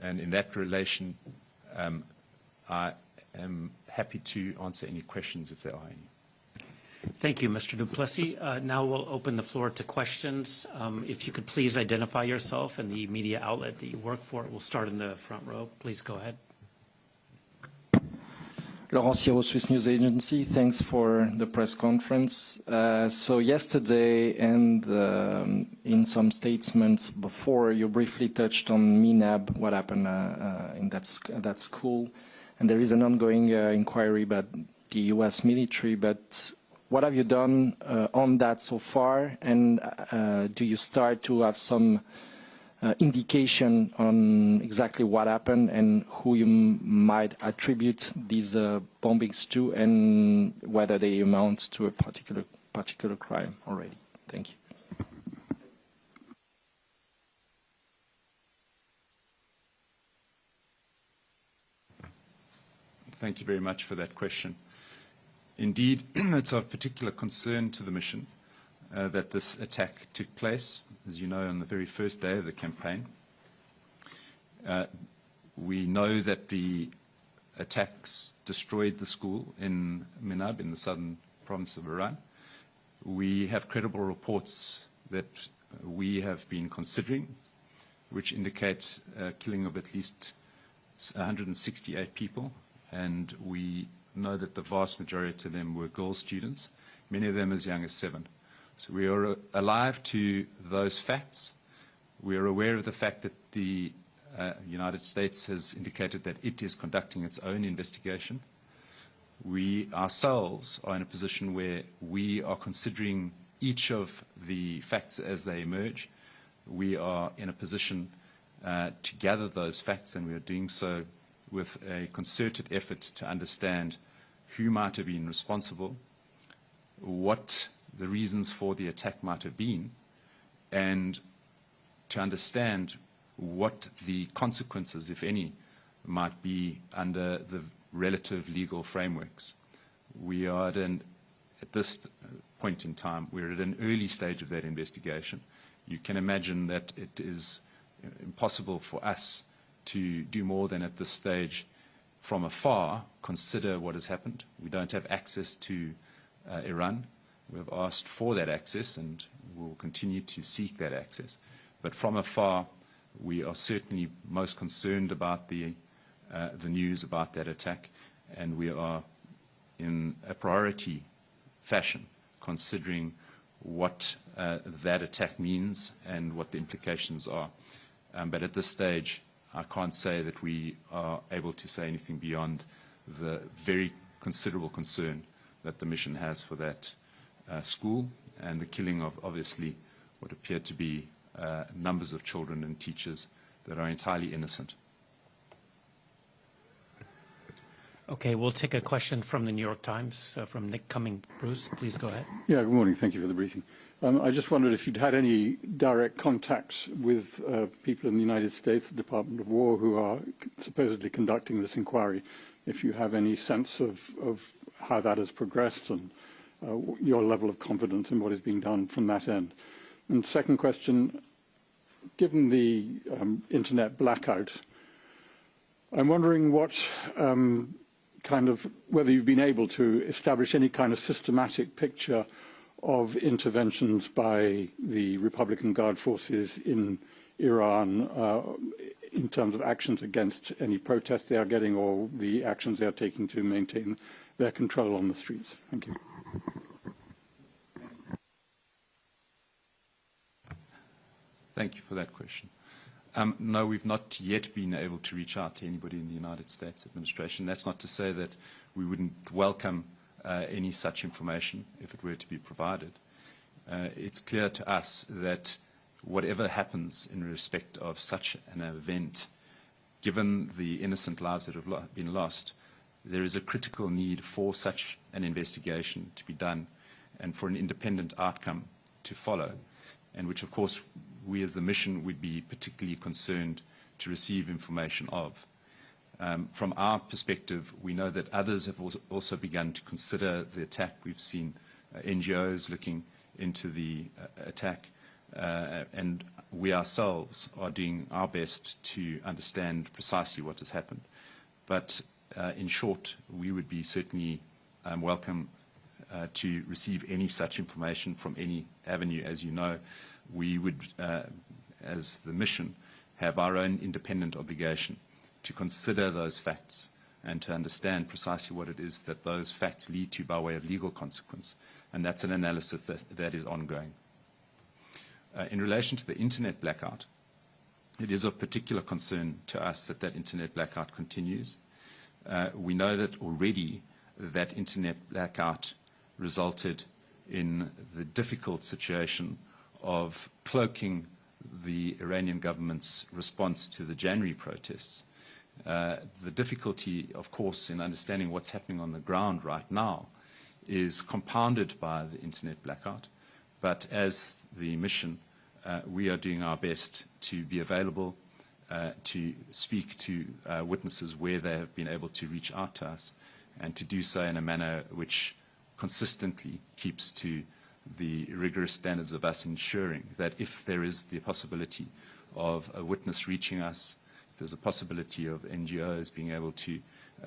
And in that relation, I am happy to answer any questions if there are any. Thank you, Mr. du Plessis. Now we'll open the floor to questions. If you could please identify yourself and the media outlet that you work for. We'll start in the front row. Please go ahead. Laurent Siro, Swiss News Agency. Thanks for the press conference. So yesterday and in some statements before, you briefly touched on Minab, what happened in that school. And there is an ongoing inquiry about the U.S. military, but what have you done on that so far? And do you start to have some indication on exactly what happened and who you might attribute these bombings to, and whether they amount to a particular crime already? Thank you. Thank you very much for that question. Indeed, it's of particular concern to the mission that this attack took place, as you know, on the very first day of the campaign. We know that the attacks destroyed the school in Minab, in the southern province of Iran. We have credible reports that we have been considering, which indicate killing of at least 168 people, and we know that the vast majority of them were girl students, many of them as young as 7. So we are alive to those facts. We are aware of the fact that the United States has indicated that it is conducting its own investigation. We ourselves are in a position where we are considering each of the facts as they emerge. We are in a position to gather those facts, and we are doing so with a concerted effort to understand who might have been responsible, what the reasons for the attack might have been, and to understand what the consequences, if any, might be under the relative legal frameworks. We are at this point in time, we're at an early stage of that investigation. You can imagine that it is impossible for us to do more than at this stage from afar consider what has happened. We don't have access to Iran. We have asked for that access, and we'll continue to seek that access. But from afar, we are certainly most concerned about the news about that attack, and we are in a priority fashion considering what that attack means and what the implications are. But at this stage, I can't say that we are able to say anything beyond the very considerable concern that the mission has for that school and the killing of, obviously, what appear to be numbers of children and teachers that are entirely innocent. Okay, we'll take a question from the New York Times, from Nick Cumming. Bruce, please go ahead. Yeah, good morning. Thank you for the briefing. I just wondered if you'd had any direct contacts with people in the United States, the Department of War, who are supposedly conducting this inquiry, if you have any sense of how that has progressed and your level of confidence in what is being done from that end. And second question, given the internet blackout, I'm wondering what whether you've been able to establish any kind of systematic picture of interventions by the Republican Guard forces in Iran in terms of actions against any protests they are getting or the actions they are taking to maintain their control on the streets. Thank you. Thank you for that question. No, we've not yet been able to reach out to anybody in the United States administration. That's not to say that we wouldn't welcome any such information if it were to be provided. It's clear to us that whatever happens in respect of such an event, given the innocent lives that have been lost, there is a critical need for such an investigation to be done and for an independent outcome to follow, and which, of course, we as the mission would be particularly concerned to receive information of. From our perspective, we know that others have also begun to consider the attack. We've seen NGOs looking into the attack, and we ourselves are doing our best to understand precisely what has happened. But in short, we would be certainly welcome to receive any such information from any avenue. As you know, we would, as the mission, have our own independent obligation to consider those facts and to understand precisely what it is that those facts lead to by way of legal consequence. And that's an analysis that is ongoing. In relation to the internet blackout, it is of particular concern to us that that internet blackout continues. We know that already that internet blackout resulted in the difficult situation of cloaking the Iranian government's response to the January protests. The difficulty, of course, in understanding what's happening on the ground right now is compounded by the internet blackout. But as the mission, we are doing our best to be available to speak to witnesses where they have been able to reach out to us, and to do so in a manner which consistently keeps to the rigorous standards of us ensuring that if there is the possibility of a witness reaching us, if there's a possibility of NGOs being able to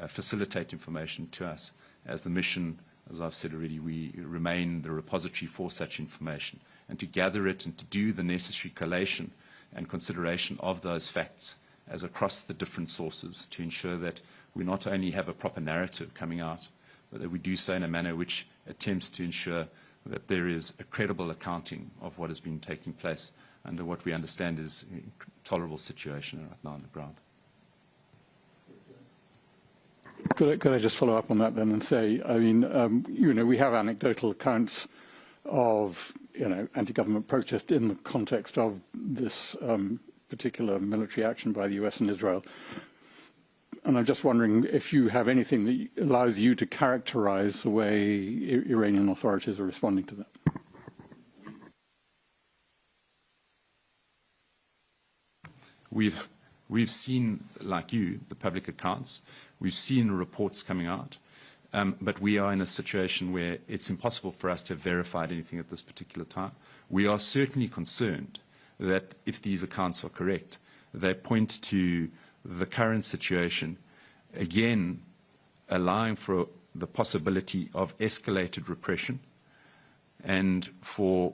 facilitate information to us, as the mission, as I've said already, we remain the repository for such information, and to gather it and to do the necessary collation and consideration of those facts as across the different sources to ensure that we not only have a proper narrative coming out, but that we do so in a manner which attempts to ensure that there is a credible accounting of what has been taking place under what we understand is an intolerable situation right now on the ground. Could I just follow up on that then and say, I mean, we have anecdotal accounts of, anti-government protest in the context of this particular military action by the US and Israel. And I'm just wondering if you have anything that allows you to characterize the way Iranian authorities are responding to that. We've seen, like you, the public accounts. We've seen reports coming out. But we are in a situation where it's impossible for us to have verified anything at this particular time. We are certainly concerned that if these accounts are correct, they point to the current situation, again, allowing for the possibility of escalated repression and for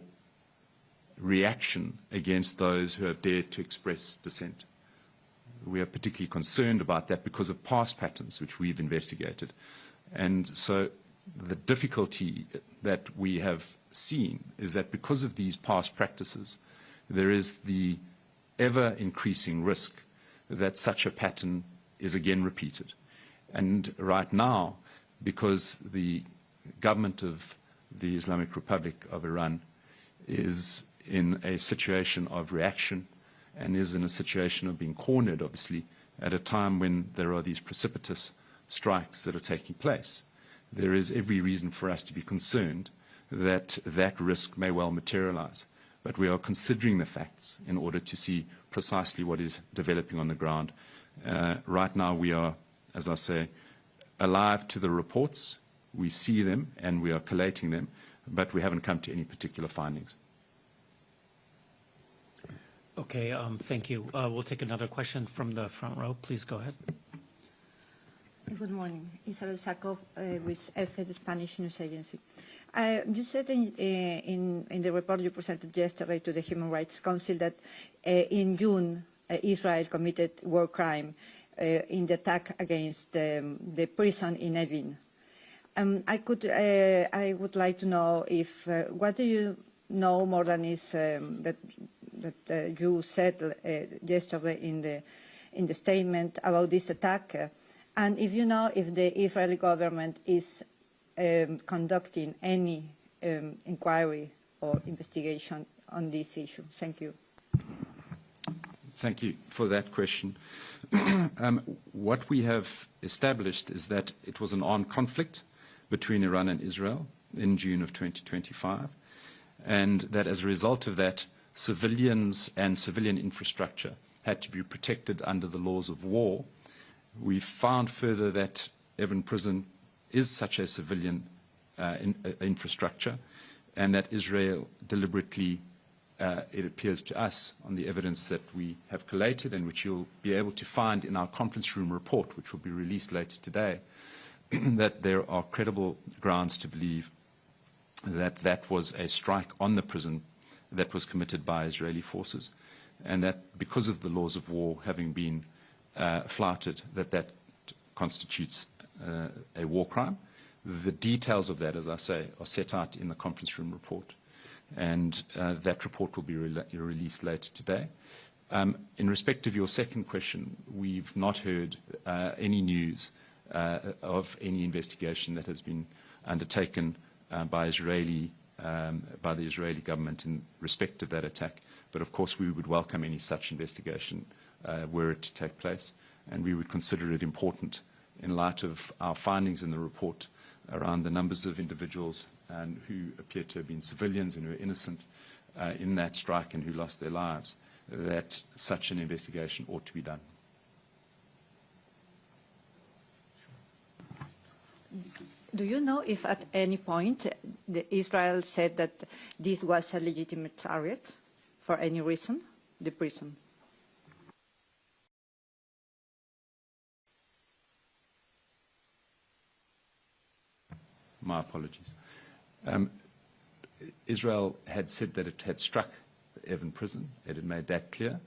reaction against those who have dared to express dissent. We are particularly concerned about that because of past patterns which we've investigated. And so the difficulty that we have seen is that because of these past practices, there is the ever-increasing risk that such a pattern is again repeated. And right now, because the government of the Islamic Republic of Iran is in a situation of reaction and is in a situation of being cornered, obviously, at a time when there are these precipitous strikes that are taking place, there is every reason for us to be concerned that that risk may well materialize. But we are considering the facts in order to see precisely what is developing on the ground. Right now we are, as I say, alive to the reports. We see them and we are collating them, but we haven't come to any particular findings. Okay, thank you. We'll take another question from the front row. Please go ahead. Good morning. Isabel Sakov with EFE, the Spanish news agency. You said in the report you presented yesterday to the Human Rights Council that in June Israel committed war crime in the attack against the prison in Evin. I would like to know if what do you know more than is that you said yesterday in the statement about this attack. And if you know if the Israeli government is conducting any inquiry or investigation on this issue. Thank you. Thank you for that question. What we have established is that it was an armed conflict between Iran and Israel in June of 2025, and that as a result of that, civilians and civilian infrastructure had to be protected under the laws of war. We found further that Evin prison is such a civilian infrastructure, and that Israel deliberately it appears to us, on the evidence that we have collated and which you'll be able to find in our conference room report, which will be released later today, that there are credible grounds to believe that that was a strike on the prison that was committed by Israeli forces, and that because of the laws of war having been flouted, that constitutes a war crime. The details of that, as I say, are set out in the conference room report, and that report will be released later today. In respect of your second question, we've not heard any news of any investigation that has been undertaken by the Israeli government in respect of that attack. But of course, we would welcome any such investigation were it to take place, and we would consider it important in light of our findings in the report around the numbers of individuals who appear to have been civilians and who are innocent in that strike and who lost their lives, that such an investigation ought to be done. Do you know if at any point Israel said that this was a legitimate target for any reason, the prison? My apologies. Israel had said that it had struck the Evin prison. It had made that clear.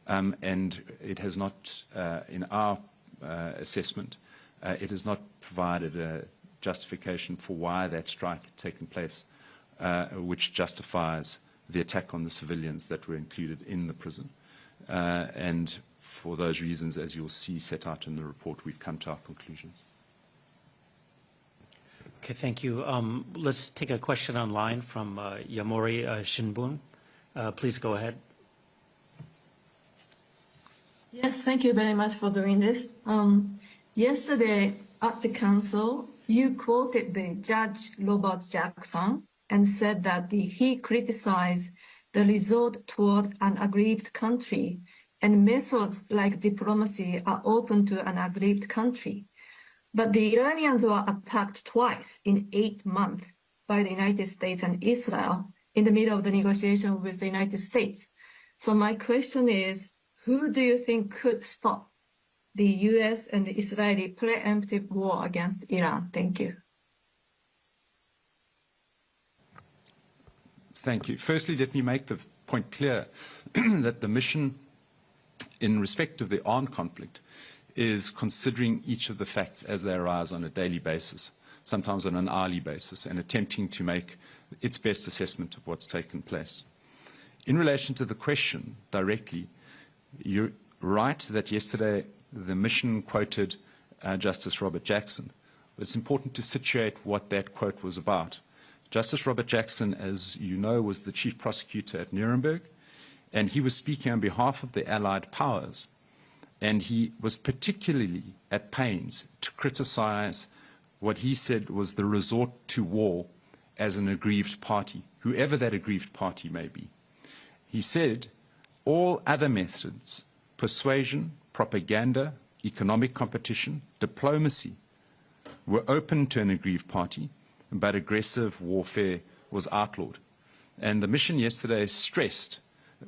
And it has not, in our assessment, it has not provided a justification for why that strike had taken place, which justifies the attack on the civilians that were included in the prison. And for those reasons, as you'll see set out in the report, we've come to our conclusions. Okay, thank you. Let's take a question online from Yamori Shinbun. Please go ahead. Yes, thank you very much for doing this. Yesterday at the council, you quoted the Judge Robert Jackson and said that he criticized the resort toward an aggrieved country, and methods like diplomacy are open to an aggrieved country. But the Iranians were attacked twice in 8 months by the United States and Israel in the middle of the negotiation with the United States. So my question is, who do you think could stop the U.S. and the Israeli preemptive war against Iran? Thank you. Thank you. Firstly, let me make the point clear that the mission in respect of the armed conflict is considering each of the facts as they arise on a daily basis, sometimes on an hourly basis, and attempting to make its best assessment of what's taken place. In relation to the question directly, you're right that yesterday the mission quoted Justice Robert Jackson, but it's important to situate what that quote was about. Justice Robert Jackson, as you know, was the chief prosecutor at Nuremberg, and he was speaking on behalf of the Allied powers. And he was particularly at pains to criticize what he said was the resort to war as an aggrieved party, whoever that aggrieved party may be. He said all other methods, persuasion, propaganda, economic competition, diplomacy, were open to an aggrieved party, but aggressive warfare was outlawed. And the mission yesterday stressed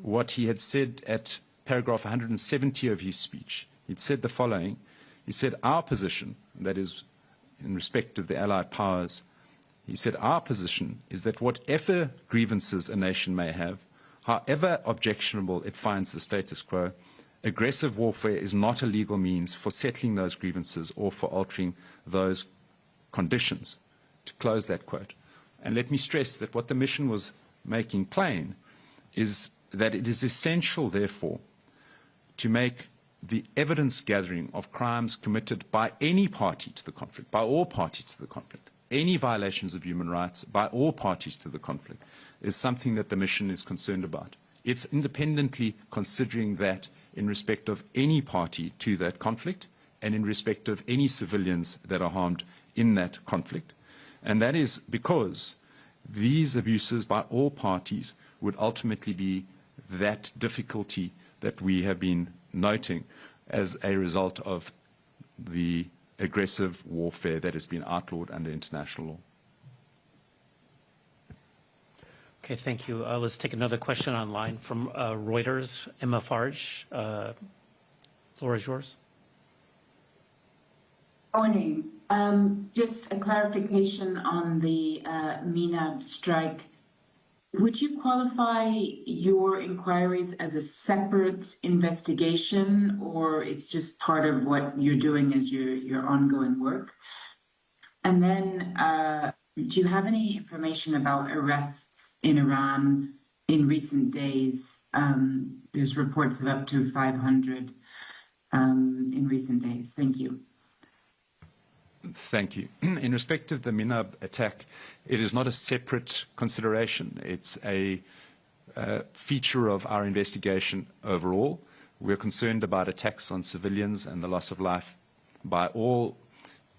what he had said at paragraph 170 of his speech. He'd said the following. He said, our position, that is in respect of the Allied powers, he said, our position is that whatever grievances a nation may have, however objectionable it finds the status quo, aggressive warfare is not a legal means for settling those grievances or for altering those conditions. To close that quote. And let me stress that what the mission was making plain is that it is essential, therefore, to make the evidence gathering of crimes committed by any party to the conflict, by all parties to the conflict, any violations of human rights by all parties to the conflict, is something that the mission is concerned about. It's independently considering that in respect of any party to that conflict and in respect of any civilians that are harmed in that conflict. And that is because these abuses by all parties would ultimately be that difficulty that we have been noting as a result of the aggressive warfare that has been outlawed under international law. Okay, thank you. Let's take another question online from Reuters. Emma Farge, floor is yours. Morning. Just a clarification on the Minab strike. Would you qualify your inquiries as a separate investigation, or it's just part of what you're doing as your ongoing work? And then, do you have any information about arrests in Iran in recent days? There's reports of up to 500 in recent days. Thank you. Thank you. In respect of the Minab attack, it is not a separate consideration. It's a feature of our investigation overall. We're concerned about attacks on civilians and the loss of life by all.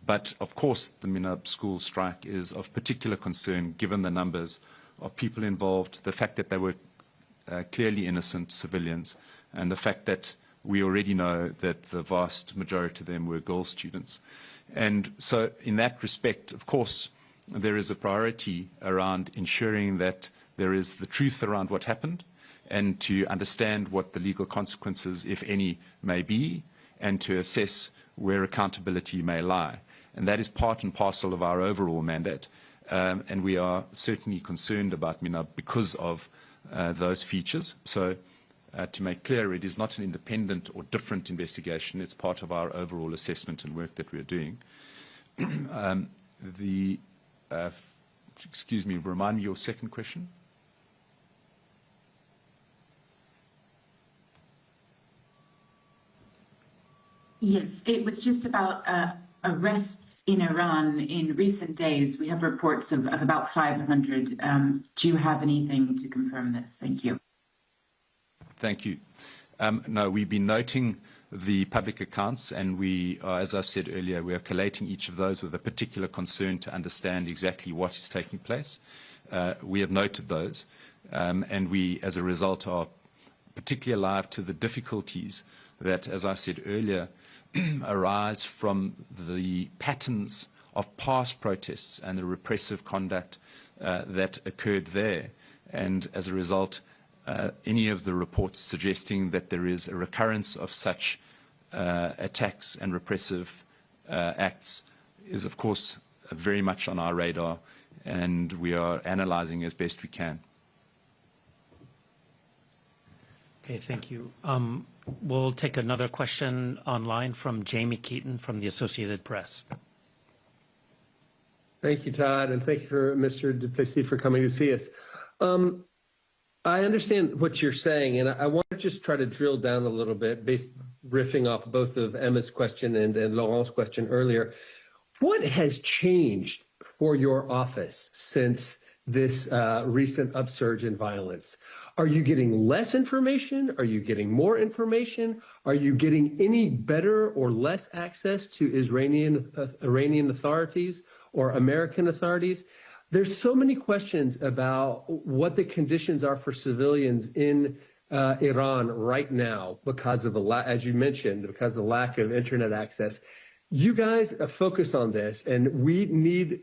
But, of course, the Minab school strike is of particular concern given the numbers of people involved, the fact that they were clearly innocent civilians, and the fact that we already know that the vast majority of them were girl students. And so in that respect, of course, there is a priority around ensuring that there is the truth around what happened and to understand what the legal consequences, if any, may be, and to assess where accountability may lie. And that is part and parcel of our overall mandate. And we are certainly concerned about Minab because of those features. So to make clear, it is not an independent or different investigation. It's part of our overall assessment and work that we're doing. Excuse me, remind me your second question. Yes, it was just about arrests in Iran in recent days. We have reports of about 500. Do you have anything to confirm this? Thank you. Thank you. No, we've been noting the public accounts, and we are, as I've said earlier, we are collating each of those with a particular concern to understand exactly what is taking place. We have noted those, and we, as a result, are particularly alive to the difficulties that, as I said earlier, arise from the patterns of past protests and the repressive conduct that occurred there. And as a result, any of the reports suggesting that there is a recurrence of such attacks and repressive acts is, of course, very much on our radar, and we are analyzing as best we can. Okay, thank you. We'll take another question online from Jamie Keaton from the Associated Press. Thank you, Todd, and thank you for Mr. du Plessis for coming to see us. I understand what you're saying, and I want to just try to drill down a little bit, riffing off both of Emma's question and Laurent's question earlier. What has changed for your office since this recent upsurge in violence? Are you getting less information? Are you getting more information? Are you getting any better or less access to Iranian authorities or American authorities? There's so many questions about what the conditions are for civilians in Iran right now because of, as you mentioned, because of the lack of internet access. You guys focus on this, and we need,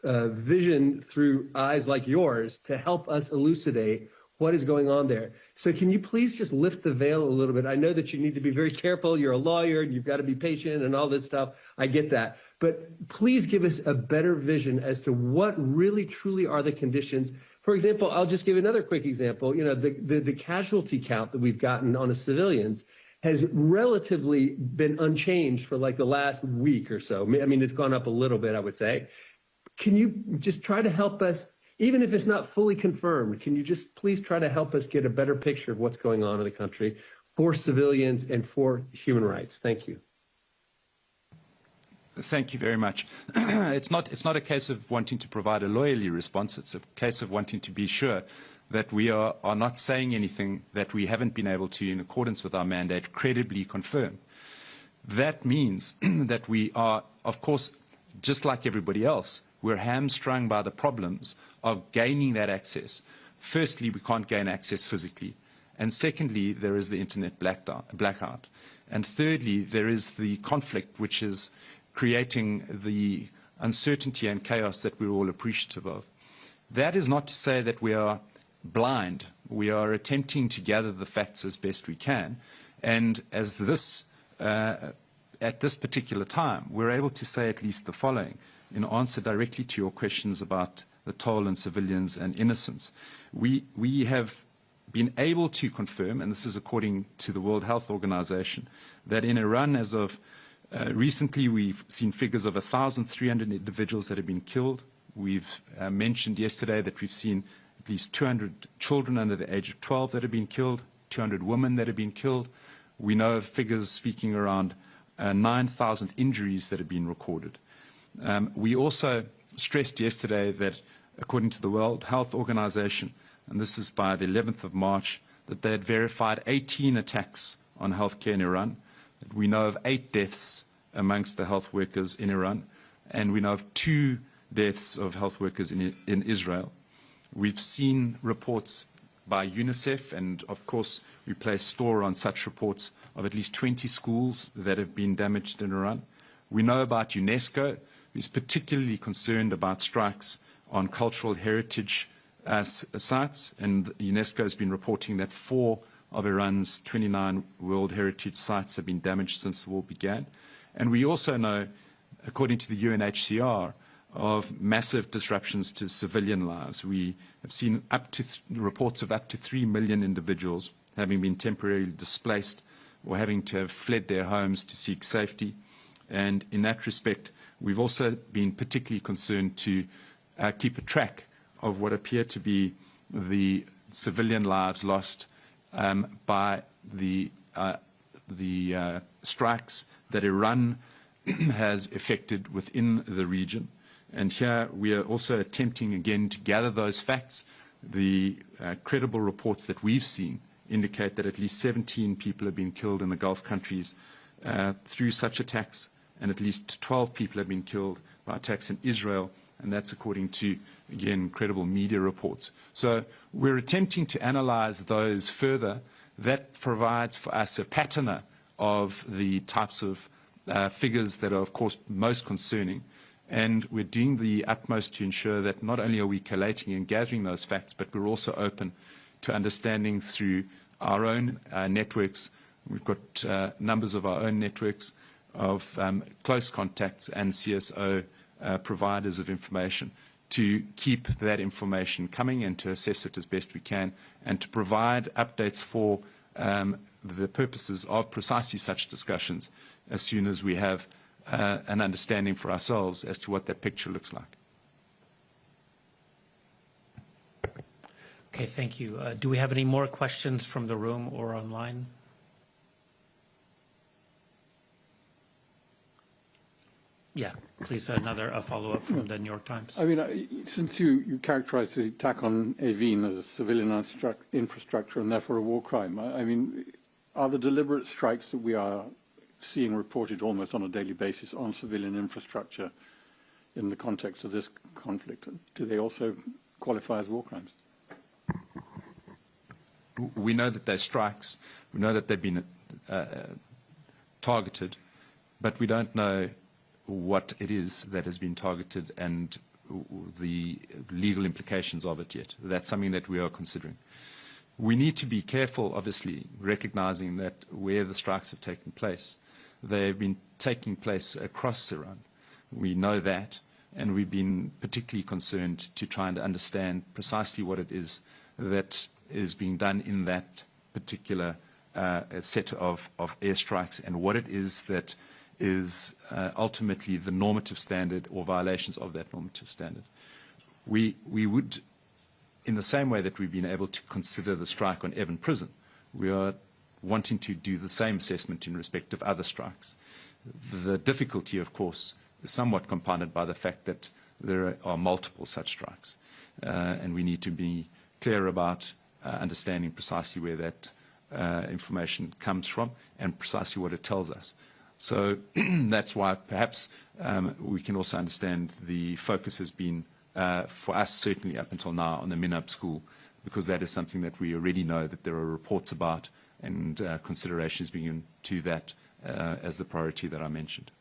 vision through eyes like yours to help us elucidate what is going on there. So can you please just lift the veil a little bit? I know that you need to be very careful. You're a lawyer and you've got to be patient and all this stuff. I get that. But please give us a better vision as to what really truly are the conditions. For example, I'll just give another quick example. The casualty count that we've gotten on the civilians has relatively been unchanged for like the last week or so. I mean, it's gone up a little bit, I would say. Can you just try to help us, even if it's not fully confirmed, can you just please try to help us get a better picture of what's going on in the country for civilians and for human rights? Thank you. Thank you very much. It's not a case of wanting to provide a lawyerly response. It's a case of wanting to be sure that we are not saying anything that we haven't been able to, in accordance with our mandate, credibly confirm. That means that we are, of course, just like everybody else, we're hamstrung by the problems of gaining that access. Firstly, we can't gain access physically. And secondly, there is the internet blackout. And thirdly, there is the conflict which is creating the uncertainty and chaos that we're all appreciative of. that is not to say that we are blind. We are attempting to gather the facts as best we can. And as this, at this particular time, we're able to say at least the following in answer directly to your questions about the toll on civilians and innocents. We have been able to confirm, and this is according to the World Health Organization, that in Iran, as of recently, we've seen figures of 1,300 individuals that have been killed. We've mentioned yesterday that we've seen at least 200 children under the age of 12 that have been killed, 200 women that have been killed. We know of figures speaking around 9,000 injuries that have been recorded. We also stressed yesterday that, according to the World Health Organization, and this is by the 11th of March, that they had verified 18 attacks on healthcare in Iran. That we know of 8 deaths amongst the health workers in Iran, and we know of 2 deaths of health workers in Israel. We've seen reports by UNICEF, and of course we place store on such reports of at least 20 schools that have been damaged in Iran. We know about UNESCO, who's particularly concerned about strikes on cultural heritage sites, and UNESCO has been reporting that 4 of Iran's 29 World Heritage sites have been damaged since the war began. And we also know, according to the UNHCR, of massive disruptions to civilian lives. We have seen reports of up to 3 million individuals having been temporarily displaced or having to have fled their homes to seek safety. And in that respect, we've also been particularly concerned to keep a track of what appear to be the civilian lives lost by the strikes that Iran has effected within the region. And here we are also attempting again to gather those facts. The credible reports that we've seen indicate that at least 17 people have been killed in the Gulf countries through such attacks, and at least 12 people have been killed by attacks in Israel, and that's according to, again, credible media reports. So we're attempting to analyze those further. That provides for us a pattern of the types of figures that are, of course, most concerning. And we're doing the utmost to ensure that not only are we collating and gathering those facts, but we're also open to understanding through our own networks. We've got numbers of our own networks of close contacts and CSO providers of information to keep that information coming and to assess it as best we can and to provide updates for the purposes of precisely such discussions as soon as we have an understanding for ourselves as to what that picture looks like. Okay, thank you. Do we have any more questions from the room or online? Yeah, please, a follow-up from the New York Times. I mean, since you characterized the attack on Evin as a civilian infrastructure and therefore a war crime, I mean, are the deliberate strikes that we are seeing reported almost on a daily basis on civilian infrastructure in the context of this conflict, do they also qualify as war crimes? We know that they're strikes. We know that they've been targeted, but we don't know what it is that has been targeted and the legal implications of it yet. That's something that we are considering. We need to be careful, obviously, recognizing that where the strikes have taken place, they've been taking place across Iran. We know that, and we've been particularly concerned to try and understand precisely what it is that is being done in that particular set of airstrikes and what it is that is ultimately the normative standard or violations of that normative standard. We would, in the same way that we've been able to consider the strike on Evin prison, we are wanting to do the same assessment in respect of other strikes. The difficulty, of course, is somewhat compounded by the fact that there are multiple such strikes, and we need to be clear about understanding precisely where that information comes from and precisely what it tells us. So that's why perhaps we can also understand the focus has been, for us certainly up until now, on the Minab school, because that is something that we already know that there are reports about and considerations being given to that as the priority that I mentioned.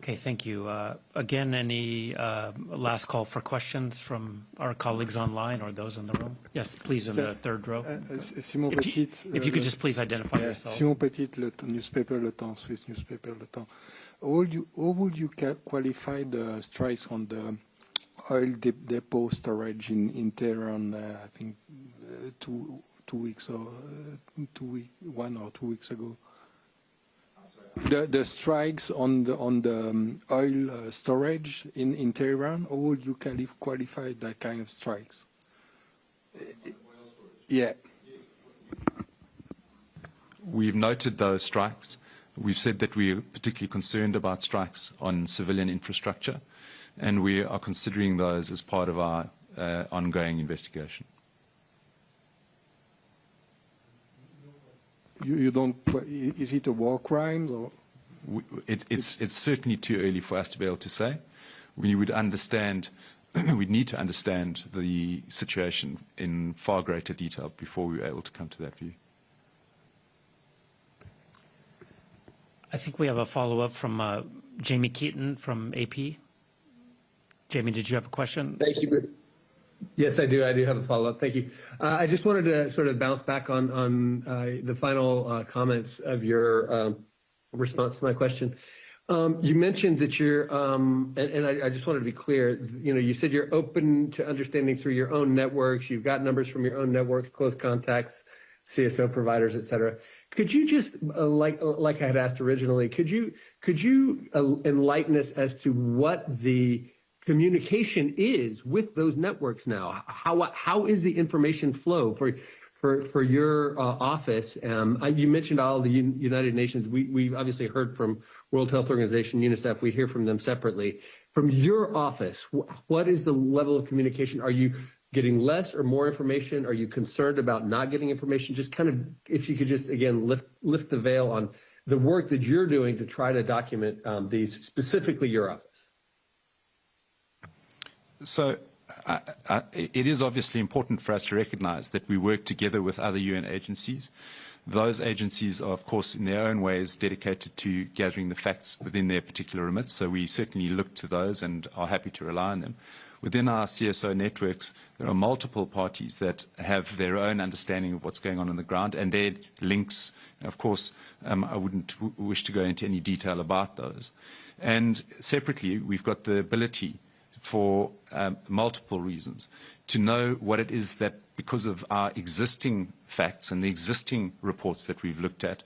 Okay, thank you. Again, any last call for questions from our colleagues online or those in the room? Yes, please, in the third row. Simon Petit. If you could just please identify yourself. Simon Petit, newspaper Le Temps, Swiss newspaper Le Temps. How would you qualify the strikes on the oil depot storage in Tehran? I think 2 weeks or 1 or 2 weeks ago. The strikes on the oil storage in Tehran. How would you qualify that kind of strikes? Yeah. We've noted those strikes. We've said that we're particularly concerned about strikes on civilian infrastructure, and we are considering those as part of our ongoing investigation. You don't. Is it a war crime? Or? It's certainly too early for us to be able to say. We would understand. We'd need to understand the situation in far greater detail before we were able to come to that view. I think we have a follow-up from Jamie Keaton from AP. Jamie, did you have a question? Thank you. Yes, I do. I do have a follow-up. Thank you. I just wanted to sort of bounce back on the final comments of your response to my question. You mentioned that you're, and I just wanted to be clear, you said you're open to understanding through your own networks. You've got numbers from your own networks, close contacts, CSO providers, et cetera. Could you just, like I had asked originally, could you enlighten us as to what the communication is with those networks now? How is the information flow for your office? You mentioned all the United Nations. We've obviously heard from World Health Organization, UNICEF. We hear from them separately. From your office, what is the level of communication? Are you getting less or more information? Are you concerned about not getting information? Just kind of, if you could just, again, lift the veil on the work that you're doing to try to document these, specifically your office. So it is obviously important for us to recognize that we work together with other UN agencies. Those agencies are, of course, in their own ways dedicated to gathering the facts within their particular remits. So we certainly look to those and are happy to rely on them. Within our CSO networks, there are multiple parties that have their own understanding of what's going on the ground and their links. Of course, I wouldn't wish to go into any detail about those. And separately, we've got the ability for multiple reasons to know what it is that, because of our existing facts and the existing reports that we've looked at,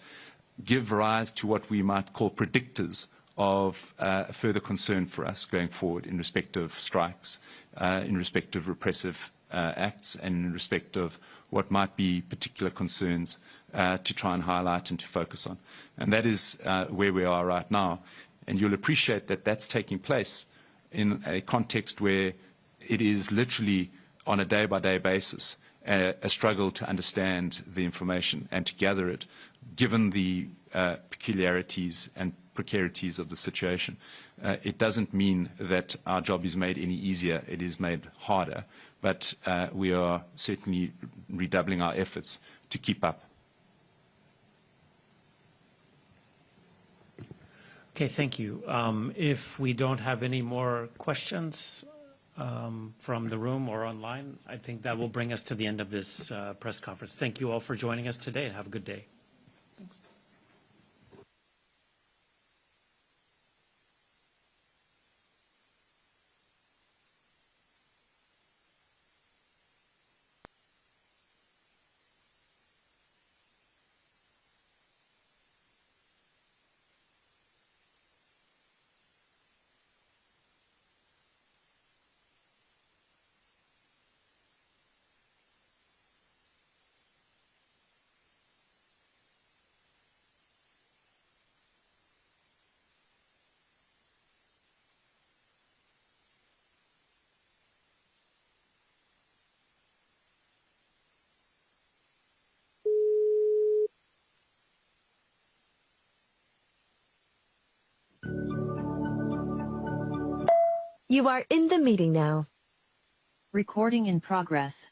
give rise to what we might call predictors of further concern for us going forward in respect of strikes, in respect of repressive acts, and in respect of what might be particular concerns to try and highlight and to focus on. And that is where we are right now. And you'll appreciate that that's taking place in a context where it is literally on a day-by-day basis a struggle to understand the information and to gather it, given the peculiarities and precarities of the situation. It doesn't mean that our job is made any easier. It is made harder, but we are certainly redoubling our efforts to keep up. Okay, thank you. If we don't have any more questions from the room or online, I think that will bring us to the end of this press conference. Thank you all for joining us today, and have a good day. Thanks. You are in the meeting now. Recording in progress.